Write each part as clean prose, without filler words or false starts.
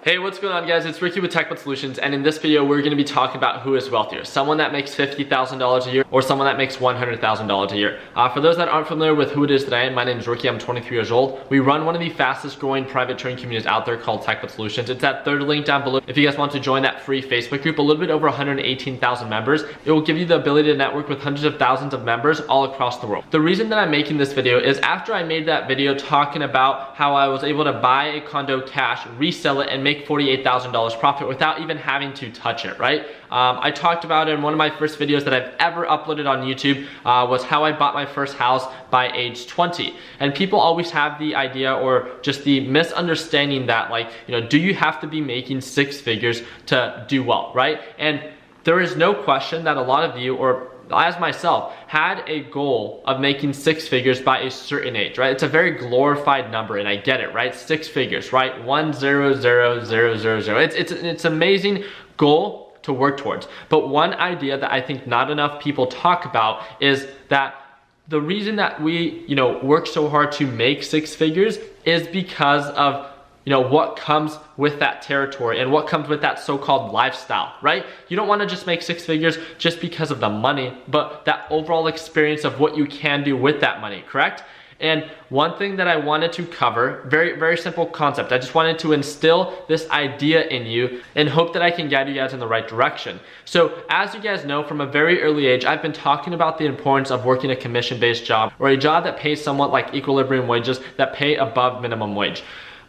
Hey, what's going on guys? It's Ricky with TechBud Solutions, and in this video we're going to be talking about who is wealthier, someone that makes $50,000 a year or someone that makes $100,000 a year. For those that aren't familiar with who it is that I am, my name is Ricky, I'm 23 years old. We run one of the fastest growing private trading communities out there called TechBud Solutions. It's that third link down below. If you guys want to join that free Facebook group, a little bit over 118,000 members. It will give you the ability to network with hundreds of thousands of members all across the world. The reason that I'm making this video is after I made that video talking about how I was able to buy a condo cash, resell it, and make $48,000 profit without even having to touch it, right? I talked about it in one of my first videos that I've ever uploaded on YouTube, was how I bought my first house by age 20. And people always have the idea or just the misunderstanding that, like, you know, do you have to be making six figures to do well, right? And there is no question that a lot of you, or as myself, had a goal of making six figures by a certain age, right? It's a very glorified number, and I get it, right? Six figures, right? 100,000. It's an amazing goal to work towards. But one idea that I think not enough people talk about is that the reason that we, work so hard to make six figures is because of what comes with that territory and what comes with that so-called lifestyle, right? You don't want to just make six figures just because of the money, but that overall experience of what you can do with that money, correct? And one thing that I wanted to cover, very, very simple concept. I just wanted to instill this idea in you and hope that I can guide you guys in the right direction. So as you guys know, from a very early age, I've been talking about the importance of working a commission-based job or a job that pays somewhat like equilibrium wages that pay above minimum wage.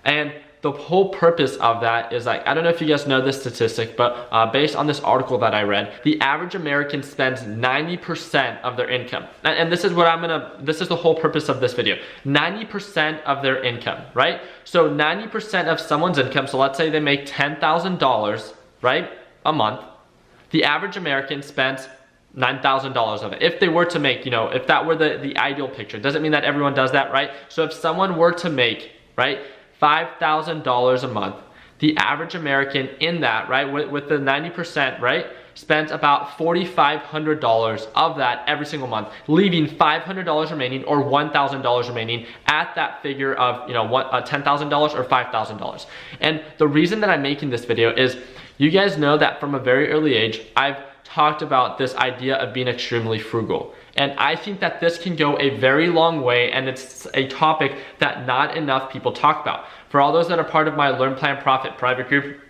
And the whole purpose of that is, like, I don't know if you guys know this statistic, but based on this article that I read, the average American spends 90% of their income. And this is what this is the whole purpose of this video. 90% of their income, right? So 90% of someone's income, so let's say they make $10,000, right, a month, the average American spends $9,000 of it. If they were to make, if that were the ideal picture, doesn't mean that everyone does that, right? So if someone were to make, right, $5,000 a month, the average American in that, right, with the 90%, right, spends about $4,500 of that every single month, leaving $500 remaining or $1,000 remaining at that figure of, $10,000 or $5,000. And the reason that I'm making this video is you guys know that from a very early age, I've talked about this idea of being extremely frugal. And I think that this can go a very long way, and it's a topic that not enough people talk about. For all those that are part of my Learn, Plan, Profit private group,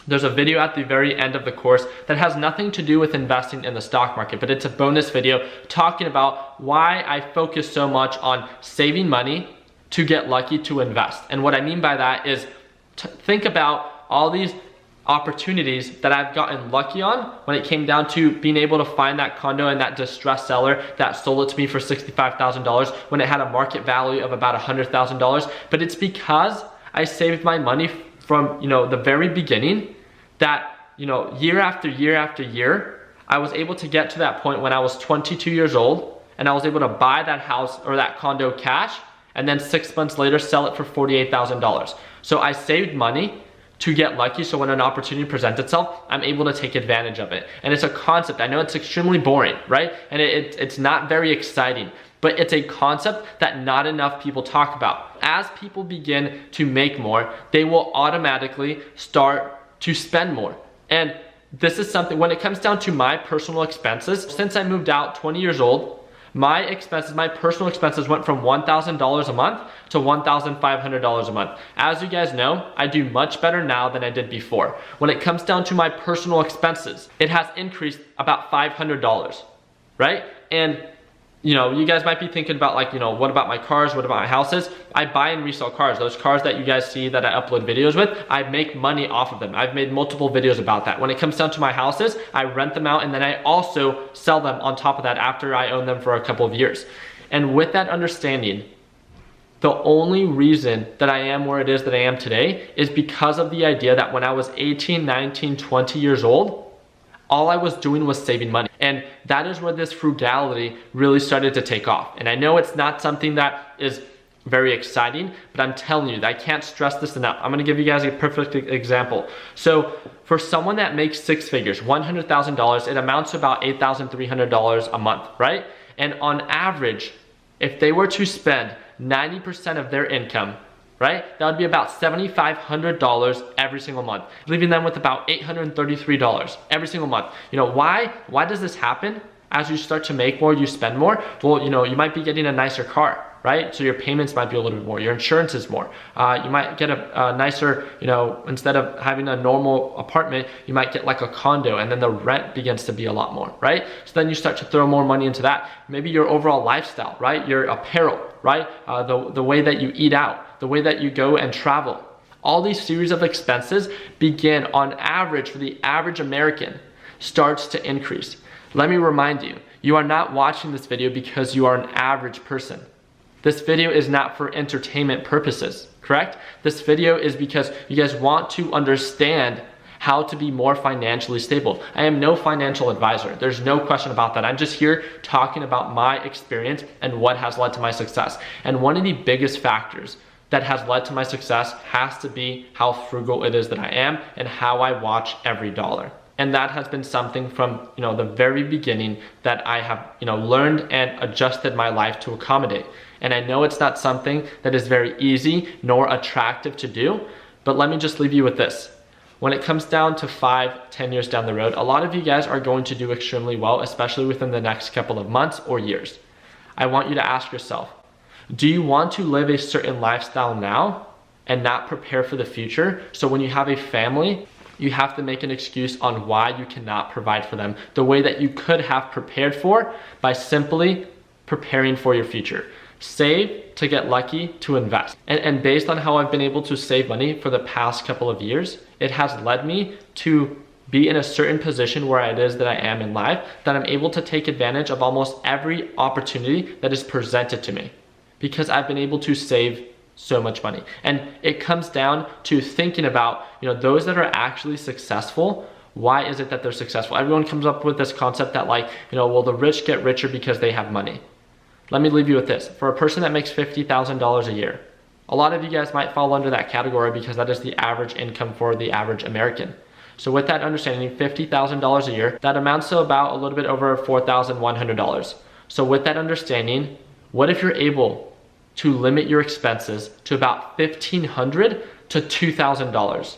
there's a video at the very end of the course that has nothing to do with investing in the stock market, but it's a bonus video talking about why I focus so much on saving money to get lucky to invest. And what I mean by that is think about all these opportunities that I've gotten lucky on when it came down to being able to find that condo and that distressed seller that sold it to me for $65,000 when it had a market value of about $100,000. But it's because I saved my money from, the very beginning that, year after year after year, I was able to get to that point when I was 22 years old and I was able to buy that house or that condo cash and then 6 months later sell it for $48,000. So I saved money to get lucky, so when an opportunity presents itself, I'm able to take advantage of it. And it's a concept, I know it's extremely boring, right? And it's not very exciting, but it's a concept that not enough people talk about. As people begin to make more, they will automatically start to spend more. And this is something, when it comes down to my personal expenses, since I moved out 20 years old, my personal expenses went from $1,000 a month to $1,500 a month. As you guys know, I do much better now than I did before. When it comes down to my personal expenses, it has increased about $500, right? And you guys might be thinking about, like, what about my cars? What about my houses? I buy and resell cars. Those cars that you guys see that I upload videos with, I make money off of them. I've made multiple videos about that. When it comes down to my houses, I rent them out and then I also sell them on top of that after I own them for a couple of years. And with that understanding, the only reason that I am where it is that I am today is because of the idea that when I was 18, 19, 20 years old, all I was doing was saving money. And that is where this frugality really started to take off. And I know it's not something that is very exciting, but I'm telling you, I can't stress this enough. I'm gonna give you guys a perfect example. So for someone that makes six figures, $100,000, it amounts to about $8,300 a month, right? And on average, if they were to spend 90% of their income right? That would be about $7,500 every single month, leaving them with about $833 every single month. You know, why does this happen? As you start to make more, you spend more. Well, you know, you might be getting a nicer car, right? So your payments might be a little bit more, your insurance is more. You might get a nicer, you know, instead of having a normal apartment, you might get like a condo, and then the rent begins to be a lot more, right? So then you start to throw more money into that. Maybe your overall lifestyle, right? Your apparel, right? The way that you eat out, the way that you go and travel. All these series of expenses begin on average, for the average American, starts to increase. Let me remind you, you are not watching this video because you are an average person. This video is not for entertainment purposes, correct? This video is because you guys want to understand how to be more financially stable. I am no financial advisor. There's no question about that. I'm just here talking about my experience and what has led to my success. And one of the biggest factors that has led to my success has to be how frugal it is that I am and how I watch every dollar. And that has been something from, you know, the very beginning that I have, you know, learned and adjusted my life to accommodate. And I know it's not something that is very easy nor attractive to do, but let me just leave you with this. When it comes down to 5-10 years down the road, a lot of you guys are going to do extremely well, especially within the next couple of months or years. I want you to ask yourself, do you want to live a certain lifestyle now and not prepare for the future? So when you have a family, you have to make an excuse on why you cannot provide for them the way that you could have prepared for by simply preparing for your future. Save to get lucky to invest. And based on how I've been able to save money for the past couple of years, it has led me to be in a certain position where it is that I am in life, that I'm able to take advantage of almost every opportunity that is presented to me because I've been able to save so much money. And it comes down to thinking about, you know, those that are actually successful. Why is it that they're successful? Everyone comes up with this concept that, like, you know, well, the rich get richer because they have money. Let me leave you with this. For a person that makes $50,000 a year, a lot of you guys might fall under that category because that is the average income for the average American. So with that understanding, $50,000 a year, that amounts to about a little bit over $4,100. So with that understanding, what if you're able to limit your expenses to about $1,500 to $2,000?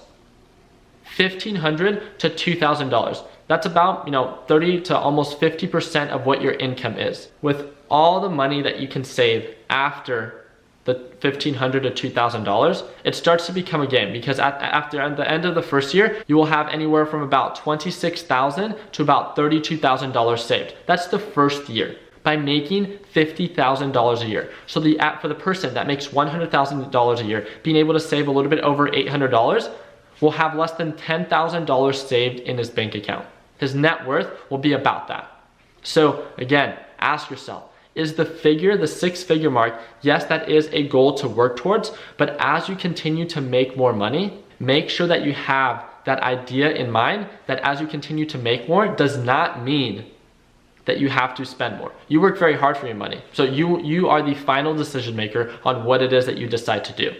$1,500 to $2,000. That's about, you know, 30 to almost 50% of what your income is. With all the money that you can save after the $1,500 to $2,000, it starts to become a game because at the end of the first year, you will have anywhere from about $26,000 to about $32,000 saved. That's the first year by making $50,000 a year. So for the person that makes $100,000 a year, being able to save a little bit over $800 will have less than $10,000 saved in his bank account. His net worth will be about that. So again, ask yourself, is the figure, the 6-figure mark, yes, that is a goal to work towards, but as you continue to make more money, make sure that you have that idea in mind that as you continue to make more does not mean that you have to spend more. You work very hard for your money. So you are the final decision maker on what it is that you decide to do.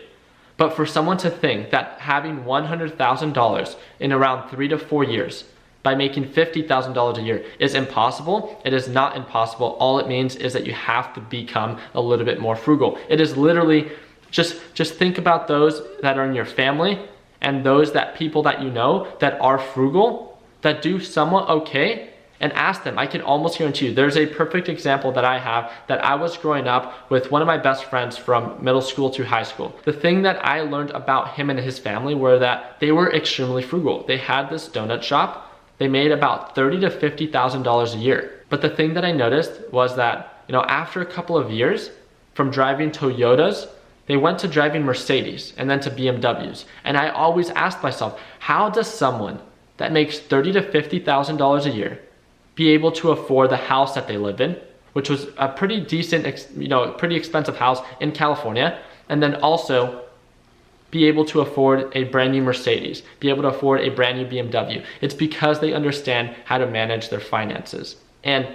But for someone to think that having $100,000 in around 3 to 4 years by making $50,000 a year is impossible, it is not impossible. All it means is that you have to become a little bit more frugal. It is literally just think about those that are in your family and those that people that you know that are frugal, that do somewhat okay, and ask them. I can almost guarantee you, there's a perfect example that I have that I was growing up with one of my best friends from middle school to high school. The thing that I learned about him and his family were that they were extremely frugal. They had this donut shop. They made about $30,000 to $50,000 a year. But the thing that I noticed was that, you know, after a couple of years from driving Toyotas, they went to driving Mercedes and then to BMWs. And I always asked myself, how does someone that makes $30,000 to $50,000 a year be able to afford the house that they live in, which was a pretty decent, pretty expensive house in California, and then also be able to afford a brand new Mercedes, be able to afford a brand new BMW? It's because they understand how to manage their finances. And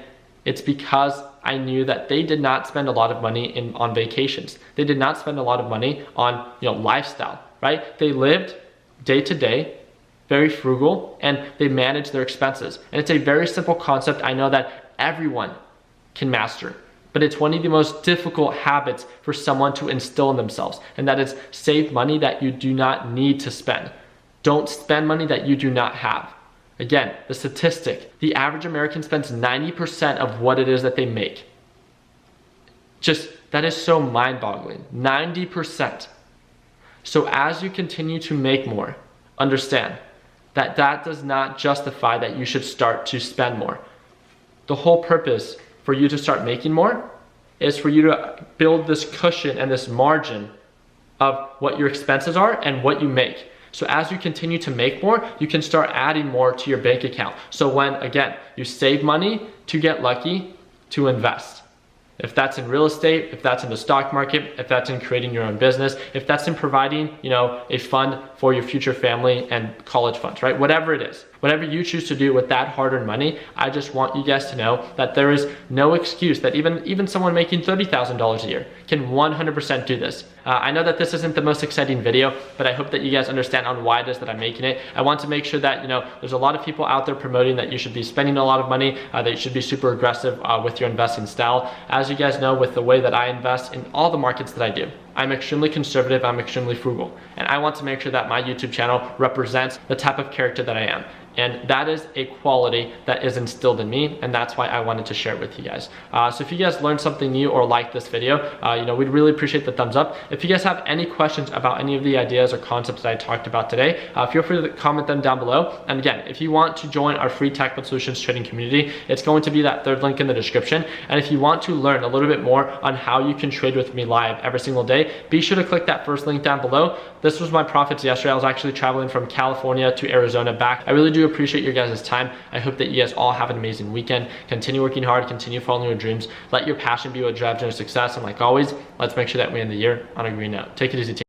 it's because I knew that they did not spend a lot of money on vacations. They did not spend a lot of money on, lifestyle, right? They lived day to day, very frugal, and they manage their expenses. And it's a very simple concept I know that everyone can master. but it's one of the most difficult habits for someone to instill in themselves, and that is save money that you do not need to spend. Don't spend money that you do not have. Again, the statistic, the average American spends 90% of what it is that they make. Just, that is so mind-boggling, 90%. So as you continue to make more, understand that that does not justify that you should start to spend more. The whole purpose for you to start making more is for you to build this cushion and this margin of what your expenses are and what you make. So as you continue to make more, you can start adding more to your bank account. So when, again, you save money to get lucky to invest. If that's in real estate, if that's in the stock market, if that's in creating your own business, if that's in providing, a fund for your future family and college funds, right? Whatever it is, whatever you choose to do with that hard-earned money, I just want you guys to know that there is no excuse that even someone making $30,000 a year can 100% do this. I know that this isn't the most exciting video, but I hope that you guys understand on why it is that I'm making it. I want to make sure that, there's a lot of people out there promoting that you should be spending a lot of money, that you should be super aggressive with your investing style. As you guys know, with the way that I invest in all the markets that I do, I'm extremely conservative, I'm extremely frugal, and I want to make sure that my YouTube channel represents the type of character that I am. And that is a quality that is instilled in me, and that's why I wanted to share it with you guys. So if you guys learned something new or like this video, we'd really appreciate the thumbs up. If you guys have any questions about any of the ideas or concepts that I talked about today, feel free to comment them down below. And again, if you want to join our free Tech Solutions trading community, it's going to be that third link in the description. And if you want to learn a little bit more on how you can trade with me live every single day, be sure to click that first link down below. This was my profits yesterday. I was actually traveling from California to Arizona back. I really do appreciate your guys' time. I hope that you guys all have an amazing weekend. Continue working hard, continue following your dreams. Let your passion be what drives your success. And like always, let's make sure that we end the year on a green note. Take it easy, team.